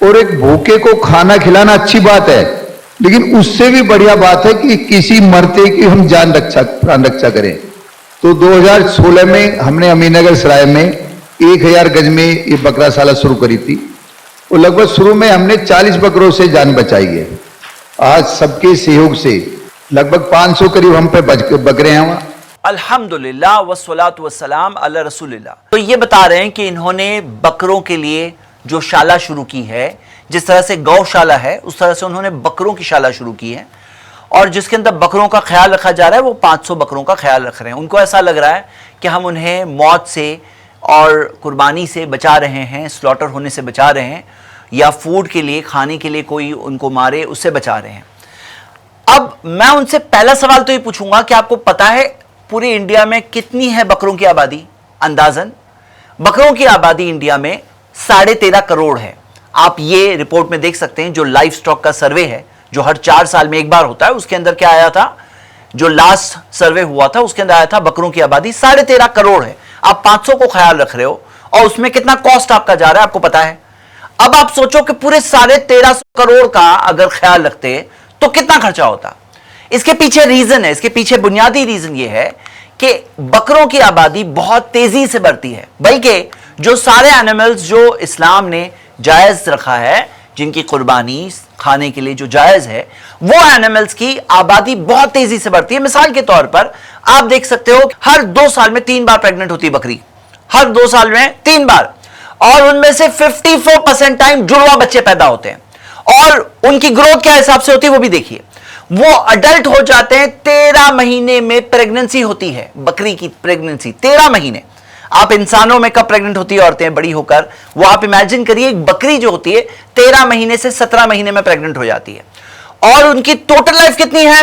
और एक भूखे को खाना खिलाना अच्छी बात है, लेकिन उससे भी बढ़िया बात है कि किसी मरते की हम प्राण रक्षा करें। तो 2016 में हमने अमीनगर सराय में 1000 गज में ये बकराशाला शुरू करी थी और लगभग शुरू में हमने 40 बकरों से जान बचाई है। आज सबके सहयोग से लगभग 500 करीब हम पे बकरे हैं वहां। अल्हम्दुलिल्लाह वस्सलातु वस्सलाम अला रसूलिल्लाह। तो ये बता रहे हैं कि इन्होंने बकरों के लिए जो शाला शुरू की है, जिस तरह से गौशाला है उस तरह से उन्होंने बकरों की शाला शुरू की है, और जिसके अंदर बकरों का ख्याल रखा जा रहा है वो 500 बकरों का ख्याल रख रहे हैं। उनको ऐसा लग रहा है कि हम उन्हें मौत से और कुर्बानी से बचा रहे हैं, स्लॉटर होने से बचा रहे हैं, या फूड के लिए खाने के लिए कोई उनको मारे उससे बचा रहे हैं। अब मैं उनसे पहला सवाल तो ये पूछूंगा कि आपको पता है पूरी इंडिया में कितनी है बकरों की आबादी? अंदाजन बकरों की आबादी इंडिया में 13.5 करोड़ है। आप ये रिपोर्ट में देख सकते हैं, जो लाइफ स्टॉक का सर्वे है जो हर 4 साल में एक बार होता है, उसके अंदर क्या आया था, जो लास्ट सर्वे हुआ था उसके अंदर आया था बकरों की आबादी 13.5 करोड़ है। आप 500 को ख्याल रख रहे हो और उसमें कितना कॉस्ट आपका जा रहा है आपको पता है। अब आप सोचो कि पूरे 13.5 करोड़ का अगर ख्याल रखते तो कितना खर्चा होता। इसके पीछे रीजन है, इसके पीछे बुनियादी रीजन ये है कि बकरों की आबादी बहुत तेजी से बढ़ती है, बल्कि जो सारे एनिमल्स जो इस्लाम ने जायज रखा है, जिनकी कुर्बानी खाने के लिए जो जायज है, वो एनिमल्स की आबादी बहुत तेजी से बढ़ती है। मिसाल के तौर पर आप देख सकते हो हर 2 साल में 3 बार प्रेग्नेंट होती है बकरी, हर 2 साल में 3 बार, और उनमें से 54% टाइम जुड़वा बच्चे पैदा होते हैं। और उनकी ग्रोथ क्या हिसाब से होती है वो भी देखिए, वो अडल्ट हो जाते हैं 13 महीने में प्रेगनेंसी होती है बकरी की प्रेगनेंसी 13 महीने। आप इंसानों में कब प्रेग्नेंट होती है औरतें बड़ी होकर, वो आप इमेजिन करिए, एक बकरी जो होती है 13 महीने से 17 महीने में प्रेग्नेंट हो जाती है। और उनकी टोटल लाइफ कितनी है,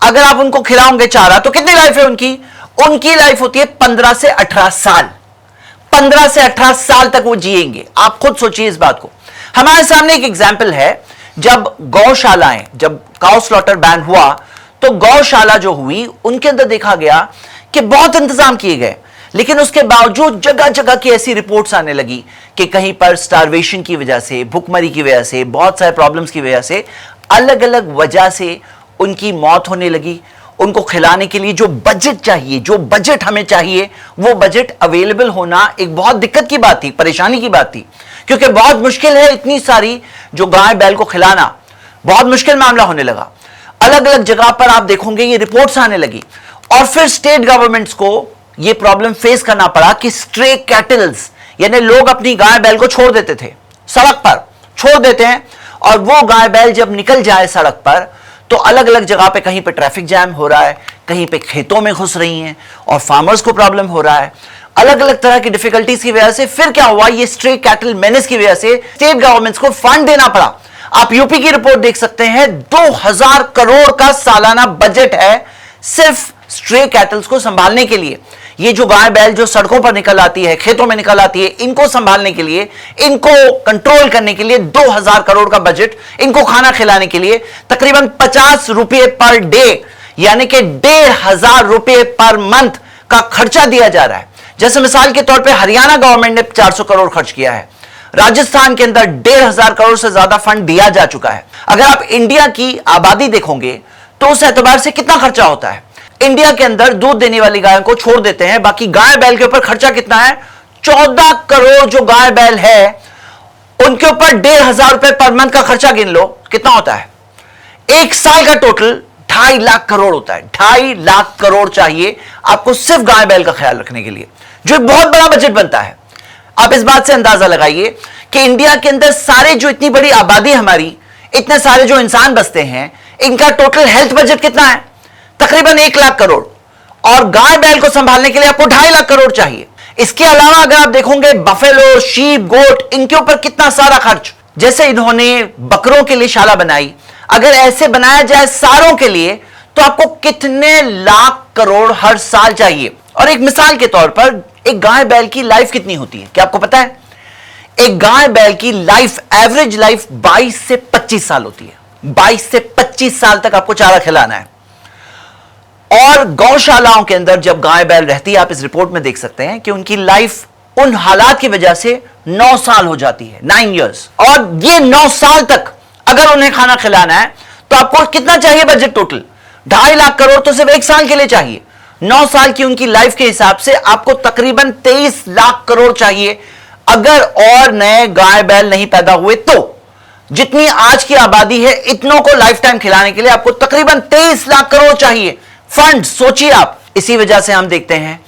अगर आप उनको खिलाओगे चारा तो कितनी लाइफ है उनकी? उनकी लाइफ होती है 15 से 18 साल। 15 से 18 साल तक वो जिएंगे। आप खुद सोचिए इस बात को। हमारे सामने एक एग्जाम्पल है, जब गौशालाएं, जब काउ स्लॉटर बैन हुआ तो गौशाला जो हुई उनके अंदर देखा गया कि बहुत इंतजाम किए गए, लेकिन उसके बावजूद जगह जगह की ऐसी रिपोर्ट्स आने लगी कि कहीं पर स्टारवेशन की वजह से, भुखमरी की वजह से, बहुत सारे प्रॉब्लम्स की वजह से, अलग अलग वजह से उनकी मौत होने लगी। उनको खिलाने के लिए जो बजट चाहिए, जो बजट हमें चाहिए, वो बजट अवेलेबल होना एक बहुत दिक्कत की बात थी, परेशानी की बात थी, क्योंकि बहुत मुश्किल है इतनी सारी जो गाय बैल को खिलाना, बहुत मुश्किल मामला होने लगा। अलग अलग जगह पर आप देखोगे ये रिपोर्ट्स आने लगी, और फिर स्टेट गवर्नमेंट्स को ये प्रॉब्लम फेस करना पड़ा कि स्ट्रे कैटल्स, यानी लोग अपनी गाय बैल को छोड़ देते थे, सड़क पर छोड़ देते हैं, और वो गाय बैल जब निकल जाए सड़क पर तो अलग अलग जगह पे, कहीं पे ट्रैफिक जैम हो रहा है, कहीं पे खेतों में घुस रही हैं और फार्मर्स को प्रॉब्लम हो रहा है, अलग अलग तरह की डिफिकल्टीज की वजह से। फिर क्या हुआ, ये स्ट्रे कैटल मेनेस की वजह से स्टेट गवर्नमेंट्स को फंड देना पड़ा। आप यूपी की रिपोर्ट देख सकते हैं, 2000 करोड़ का सालाना बजट है सिर्फ स्ट्रे कैटल्स को संभालने के लिए। ये जो गाय बैल जो सड़कों पर निकल आती है, खेतों में निकल आती है, इनको संभालने के लिए, इनको कंट्रोल करने के लिए 2000 करोड़ का बजट, इनको खाना खिलाने के लिए तकरीबन 50 रुपए पर डे, यानी कि 1500 रुपए पर मंथ का खर्चा दिया जा रहा है। जैसे मिसाल के तौर पे हरियाणा गवर्नमेंट ने 400 करोड़ खर्च किया है, राजस्थान के अंदर 1500 करोड़ से ज्यादा फंड दिया जा चुका है। अगर आप इंडिया की आबादी देखोगे तो उस एतबार से कितना खर्चा होता है, इंडिया के अंदर दूध देने वाली गायों को छोड़ देते हैं, बाकी गाय बैल के ऊपर खर्चा कितना है, 14 करोड़ जो गाय बैल है उनके ऊपर 1500 रुपए पर मंथ का खर्चा गिन लो, कितना होता है? एक साल का टोटल 2.5 लाख करोड़ होता है। 2.5 लाख करोड़ चाहिए आपको सिर्फ गाय बैल का ख्याल रखने के लिए, जो एक बहुत बड़ा बजट बनता है। आप इस बात से अंदाजा लगाइए कि इंडिया के अंदर सारे जो इतनी बड़ी आबादी हमारी, इतने सारे जो इंसान बसते हैं, इनका टोटल हेल्थ बजट कितना है? तकरीबन 1 लाख करोड़, और गाय बैल को संभालने के लिए आपको 2.5 लाख करोड़ चाहिए। इसके अलावा अगर आप देखोगे बफेलो, शीप, गोट, इनके ऊपर कितना सारा खर्च। जैसे इन्होंने बकरों के लिए शाला बनाई, अगर ऐसे बनाया जाए सारों के लिए तो आपको कितने लाख करोड़ हर साल चाहिए। और एक मिसाल के तौर पर एक गाय बैल की लाइफ कितनी होती है, क्या आपको पता है? एक गाय बैल की लाइफ, एवरेज लाइफ 22 से 25 साल होती है। 22 से 25 साल तक आपको चारा खिलाना है। और गौशालाओं के अंदर जब गाय बैल रहती है, आप इस रिपोर्ट में देख सकते हैं कि उनकी लाइफ उन हालात की वजह से 9 साल हो जाती है, 9 इयर्स। और ये 9 साल तक अगर उन्हें खाना खिलाना है तो आपको कितना चाहिए बजट टोटल? 2.5 लाख करोड़ तो सिर्फ 1 साल के लिए चाहिए। 9 साल की उनकी लाइफ के हिसाब से आपको तकरीबन 23 लाख करोड़ चाहिए, अगर और नए गाय बैल नहीं पैदा हुए तो। जितनी आज की आबादी है इतनों को लाइफ टाइम खिलाने के लिए आपको तकरीबन 23 लाख करोड़ चाहिए। फंड सोचिए आप। इसी वजह से हम देखते हैं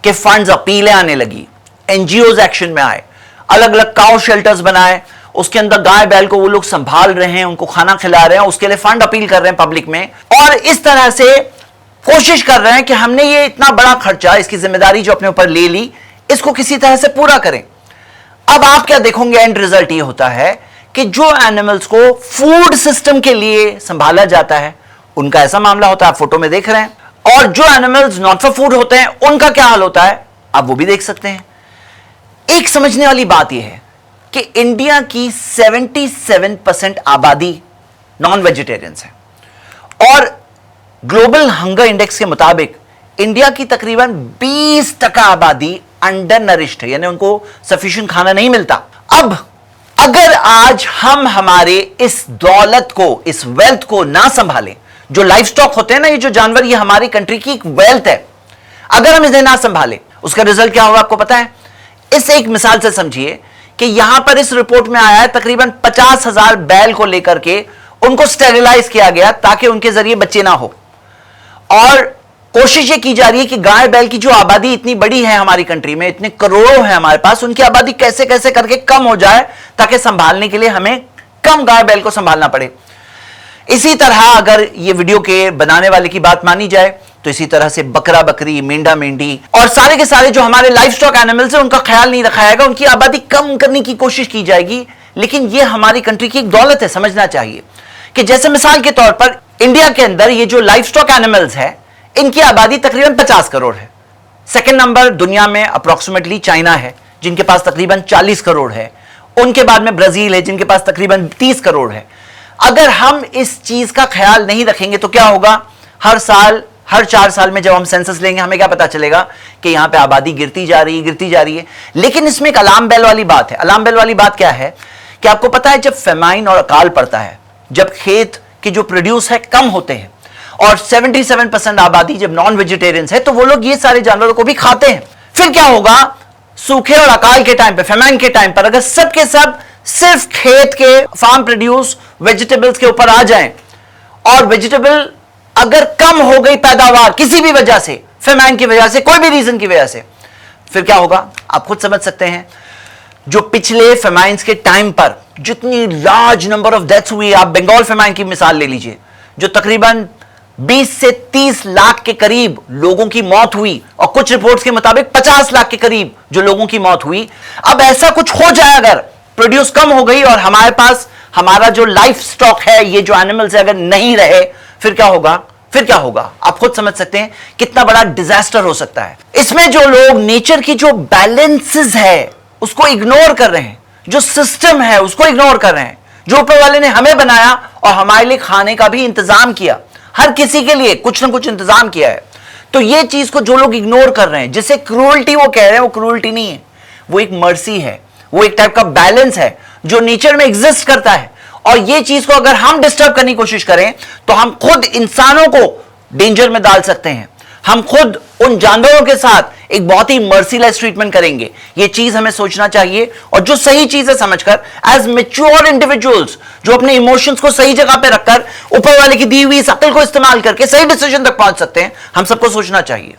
कि फंड्स, अपीलें आने लगी, एनजीओज एक्शन में आए, अलग अलग काउ शेल्टर्स बनाए, उसके अंदर गाय बैल को वो लोग संभाल रहे हैं, उनको खाना खिला रहे हैं, उसके लिए फंड अपील कर रहे हैं पब्लिक में, और इस तरह से कोशिश कर रहे हैं कि हमने ये इतना बड़ा खर्चा, इसकी जिम्मेदारी जो अपने ऊपर ले ली, इसको किसी तरह से पूरा करें। अब आप क्या देखोगे, एंड रिजल्ट ये होता है कि जो एनिमल्स को फूड सिस्टम के लिए संभाला जाता है उनका ऐसा मामला होता है, आप फोटो में देख रहे हैं, और जो एनिमल्स नॉट फॉर फूड होते हैं उनका क्या हाल होता है आप वो भी देख सकते हैं। एक समझने वाली बात यह है कि इंडिया की 77% आबादी नॉन वेजिटेरियंस है, और ग्लोबल हंगर इंडेक्स के मुताबिक इंडिया की तकरीबन 20% आबादी अंडर नरिश्ड है, यानी उनको सफिशिएंट खाना नहीं मिलता। अब अगर आज हम हमारे इस दौलत को, इस वेल्थ को ना संभालें, जो लाइफ स्टॉक होते हैं ना, ये जो जानवर, ये हमारी कंट्री की एक वेल्थ है, अगर हम इसे ना संभालें उसका रिजल्ट क्या होगा आपको पता है? इस एक मिसाल से समझिए कि यहां पर इस रिपोर्ट में आया है तकरीबन 50,000 बैल को लेकर के उनको स्टेरिलाइज किया गया ताकि उनके जरिए बच्चे ना हो, और कोशिश ये की जा रही है कि गाय बैल की जो आबादी इतनी बड़ी है हमारी कंट्री में, इतने करोड़ों है हमारे पास, उनकी आबादी कैसे कैसे करके कम हो जाए ताकि संभालने के लिए हमें कम गाय बैल को संभालना पड़े। इसी तरह अगर ये वीडियो के बनाने वाले की बात मानी जाए तो इसी तरह से बकरा बकरी, मेंढा मेंढी और सारे के सारे जो हमारे लाइफ स्टॉक एनिमल्स है उनका ख्याल नहीं रखा जाएगा, उनकी आबादी कम करने की कोशिश की जाएगी। लेकिन ये हमारी कंट्री की एक दौलत है, समझना चाहिए कि जैसे मिसाल के तौर पर इंडिया के अंदर ये जो लाइफ स्टॉक एनिमल्स है इनकी आबादी तकरीबन 50 करोड़ है। सेकंड नंबर दुनिया में अप्रोक्सीमेटली चाइना है जिनके पास तकरीबन 40 करोड़ है, उनके बाद में ब्राजील है जिनके पास तकरीबन 30 करोड़ है। अगर हम इस चीज का ख्याल नहीं रखेंगे तो क्या होगा? हर साल, हर 4 साल में जब हम सेंसस लेंगे हमें क्या पता चलेगा कि यहां पे आबादी गिरती जा रही है। लेकिन इसमें एक अलार्म बेल वाली बात है। अलार्म बेल वाली बात क्या है कि आपको पता है जब फेमाइन और अकाल पड़ता है, जब खेत के जो प्रोड्यूस है कम होते हैं, और 77% आबादी जब नॉन वेजिटेरियंस है तो वो लोग ये सारे जानवरों को भी खाते हैं, फिर क्या होगा? सूखे और अकाल के टाइम पे, फेमाइन के टाइम पर अगर सब के सब सिर्फ खेत के फार्म प्रोड्यूस वेजिटेबल्स के ऊपर आ जाएं, और वेजिटेबल अगर कम हो गई पैदावार किसी भी वजह से, फेमाइन की वजह से, कोई भी रीजन की वजह से, फिर क्या होगा आप खुद समझ सकते हैं। जो पिछले फेमाइंस के टाइम पर जितनी लार्ज नंबर ऑफ डेथ्स हुई, आप बंगाल फेमाइन की मिसाल ले लीजिए, जो तकरीबन 20 से 30 लाख के करीब लोगों की मौत हुई, और कुछ रिपोर्ट्स के मुताबिक 50 लाख के करीब जो लोगों की मौत हुई। अब ऐसा कुछ हो जाए, अगर प्रोड्यूस कम हो गई और हमारे पास हमारा जो लाइफ स्टॉक है, ये जो एनिमल्स है, अगर नहीं रहे, फिर क्या होगा? फिर क्या होगा आप खुद समझ सकते हैं कितना बड़ा डिजास्टर हो सकता है। इसमें जो लोग नेचर की जो बैलेंसेस है उसको इग्नोर कर रहे हैं, जो सिस्टम है उसको इग्नोर कर रहे हैं, जो ऊपर वाले ने हमें बनाया और हमारे लिए खाने का भी इंतजाम किया, हर किसी के लिए कुछ ना कुछ इंतजाम किया है, तो ये चीज को जो लोग इग्नोर कर रहे हैं, जिसे क्रूअल्टी वो कह रहे हैं, वो क्रूअल्टी नहीं है, वो एक मर्सी है, वो एक टाइप का बैलेंस है जो नेचर में एग्जिस्ट करता है। और ये चीज को अगर हम डिस्टर्ब करने की कोशिश करें तो हम खुद इंसानों को डेंजर में डाल सकते हैं, हम खुद उन जानवरों के साथ एक बहुत ही मर्सीलेस ट्रीटमेंट करेंगे। ये चीज हमें सोचना चाहिए, और जो सही चीज है समझकर, एज मैच्योर इंडिविजुअल्स जो अपने इमोशंस को सही जगह पे रखकर ऊपर वाले की दी हुई इस अक्ल को इस्तेमाल करके सही डिसीजन तक पहुंच सकते हैं, हम सबको सोचना चाहिए।